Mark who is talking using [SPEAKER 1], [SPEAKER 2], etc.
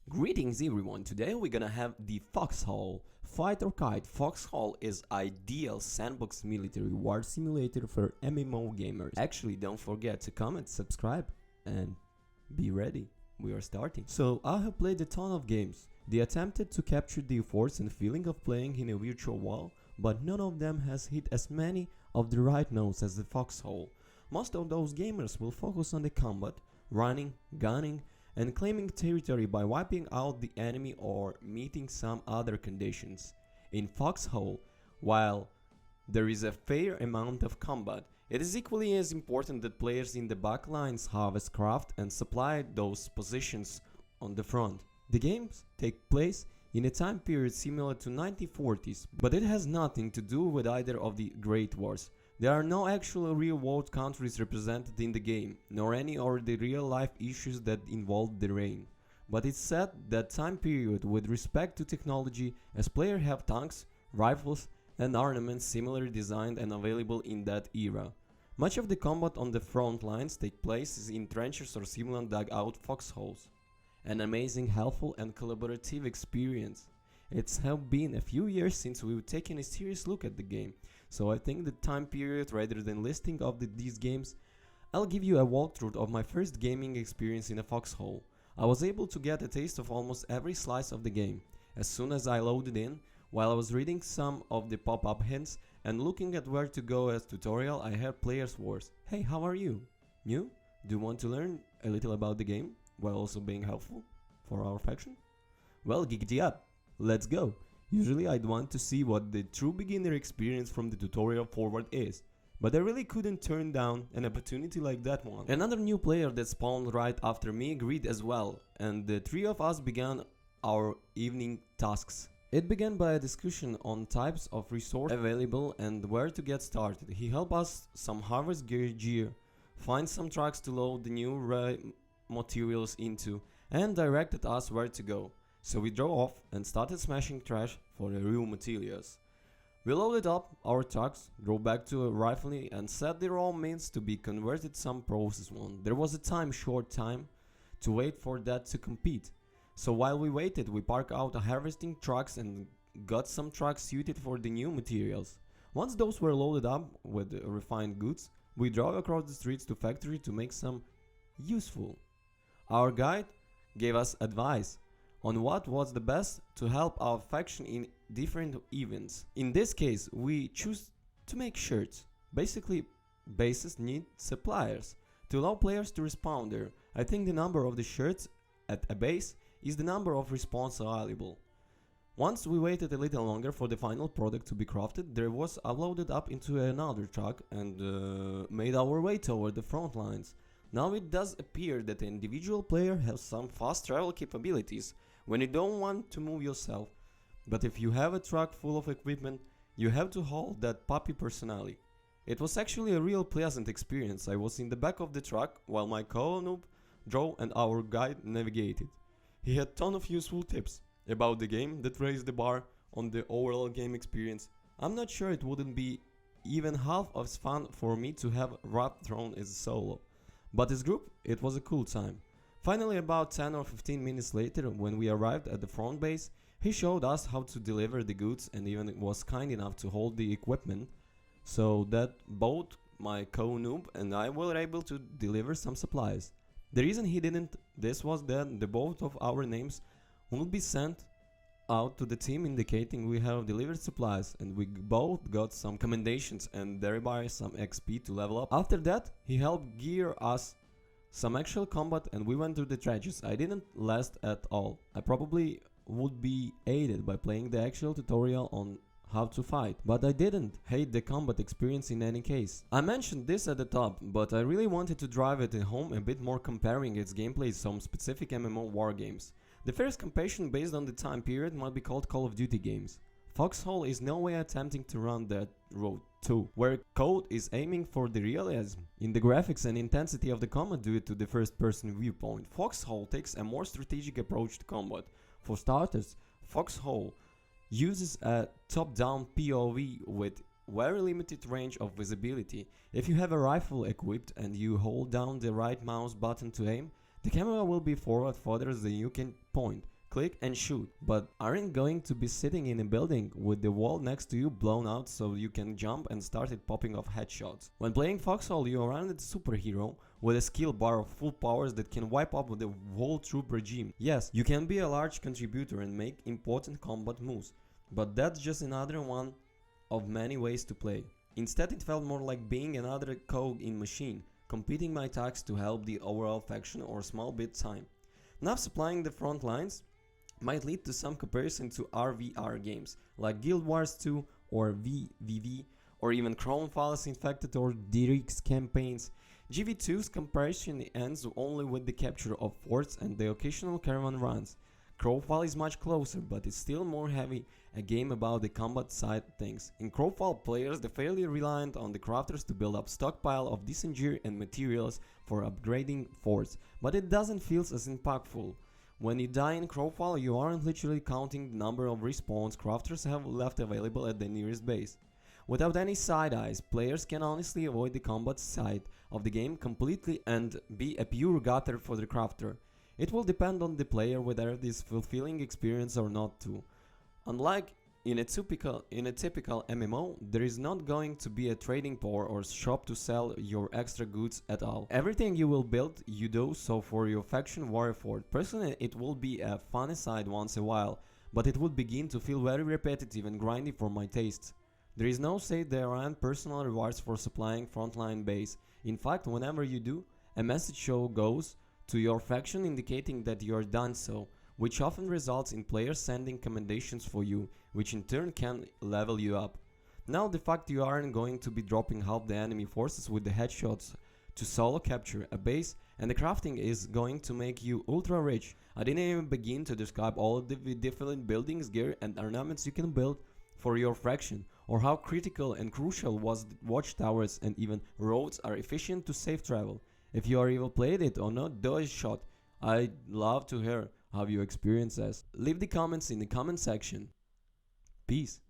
[SPEAKER 1] Greetings everyone, today we're gonna have the Foxhole. Fight or Kite. Foxhole is ideal sandbox military war simulator for MMO gamers. Actually, don't forget to comment, subscribe and be ready. We are starting. So I have played a ton of games. They attempted to capture the force and feeling of playing in a virtual world, but none of them has hit as many of the right notes as the Foxhole. Most of those gamers will focus on the combat, running, gunning, and claiming territory by wiping out the enemy or meeting some other conditions. In Foxhole, while there is a fair amount of combat, it is equally as important that players in the backlines harvest craft and supply those positions on the front. The games take place in a time period similar to 1940s, but it has nothing to do with either of the Great Wars. There are no actual real-world countries represented in the game, nor any of the real-life issues that involve the reign. But it's set that time period with respect to technology, as players have tanks, rifles, and armaments similarly designed and available in that era. Much of the combat on the front lines take place in trenches or similar dug-out foxholes. An amazing, helpful and collaborative experience. It's have been a few years since we've taken a serious look at the game, so I think the time period rather than listing of these games, I'll give you a walkthrough of my first gaming experience in a Foxhole. I was able to get a taste of almost every slice of the game. As soon as I loaded in, while I was reading some of the pop-up hints and looking at where to go as tutorial, I heard players' words. Hey, how are you? New? Do you want to learn a little about the game, while also being helpful for our faction? Well, giddy up! Let's go! Usually I'd want to see what the true beginner experience from the tutorial forward is, but I really couldn't turn down an opportunity like that one. Another new player that spawned right after me agreed as well, and the three of us began our evening tasks. It began by a discussion on types of resource available and where to get started. He helped us some harvest gear, find some trucks to load the new raw materials into, and directed us where to go. So we drove off and started smashing trash for the raw materials. We loaded up our trucks, drove back to a riflery and set the raw means to be converted some process one. There was a short time to wait for that to compete. So while we waited, we parked out harvesting trucks and got some trucks suited for the new materials. Once those were loaded up with refined goods, we drove across the streets to factory to make some useful. Our guide gave us advice on what was the best to help our faction in different events. In this case, we choose to make shirts. Basically, bases need suppliers to allow players to respawn there. I think the number of the shirts at a base is the number of respawns available. Once we waited a little longer for the final product to be crafted, there was loaded up into another truck and made our way toward the front lines. Now it does appear that an individual player has some fast travel capabilities when you don't want to move yourself, but if you have a truck full of equipment, you have to haul that puppy personally. It was actually a real pleasant experience. I was in the back of the truck while my co-noob drove and our guide navigated. He had ton of useful tips about the game that raised the bar on the overall game experience. I'm not sure it wouldn't be even half as fun for me to have Rat thrown as a solo. But as group, it was a cool time. Finally, about 10 or 15 minutes later, when we arrived at the front base, he showed us how to deliver the goods and even was kind enough to hold the equipment so that both my co-noob and I were able to deliver some supplies. The reason he didn't this was that the both of our names would be sent out to the team indicating we have delivered supplies, and we both got some commendations and thereby some XP to level up. After that, he helped gear us some actual combat and we went through the trenches. I didn't last at all. I probably would be aided by playing the actual tutorial on how to fight, but I didn't hate the combat experience in any case. I mentioned this at the top, but I really wanted to drive it home a bit more comparing its gameplay to some specific MMO war games. The first comparison based on the time period might be called Call of Duty games. Foxhole is no way attempting to run that road too, where code is aiming for the realism in the graphics and intensity of the combat due to the first person viewpoint. Foxhole takes a more strategic approach to combat. For starters, Foxhole uses a top-down POV with very limited range of visibility. If you have a rifle equipped and you hold down the right mouse button to aim, the camera will be forward further than you can point. click and shoot, but aren't going to be sitting in a building with the wall next to you blown out so you can jump and started popping off headshots. When playing Foxhole, you are a superhero with a skill bar of full powers that can wipe up the whole troop regime. Yes, you can be a large contributor and make important combat moves, but that's just another one of many ways to play. Instead, it felt more like being another cog in machine, competing my attacks to help the overall faction or small bit time. Now supplying the front lines might lead to some comparison to RVR games like Guild Wars 2 or VVV, or even Chromefile's Infected or Dirix campaigns. GV2's comparison ends only with the capture of forts and the occasional caravan runs. Crowfile is much closer, but it's still more heavy, a game about the combat side things. In Crowfile, players are fairly reliant on the crafters to build up stockpile of decent gear and materials for upgrading forts, but it doesn't feel as impactful. When you die in Crowfile, you aren't literally counting the number of respawns crafters have left available at the nearest base. Without any side eyes, players can honestly avoid the combat side of the game completely and be a pure gutter for the crafter. It will depend on the player whether it is fulfilling experience or not too. Unlike in a typical MMO, there is not going to be a trading pool or shop to sell your extra goods at all. Everything you will build, you do so for your faction war effort. Personally, it will be a fun aside once a while, but it would begin to feel very repetitive and grindy for my tastes. There is no say there aren't personal rewards for supplying frontline base. In fact, whenever you do, a message goes to your faction indicating that you are done so, which often results in players sending commendations for you, which in turn can level you up. Now the fact you aren't going to be dropping half the enemy forces with the headshots to solo capture a base, and the crafting is going to make you ultra rich. I didn't even begin to describe all of the different buildings, gear and ornaments you can build for your faction, or how critical and crucial was watchtowers and even roads are efficient to safe travel. If you are even played it or not, do a shot. I'd love to hear how you experience this. Leave the comments in the comment section. Peace.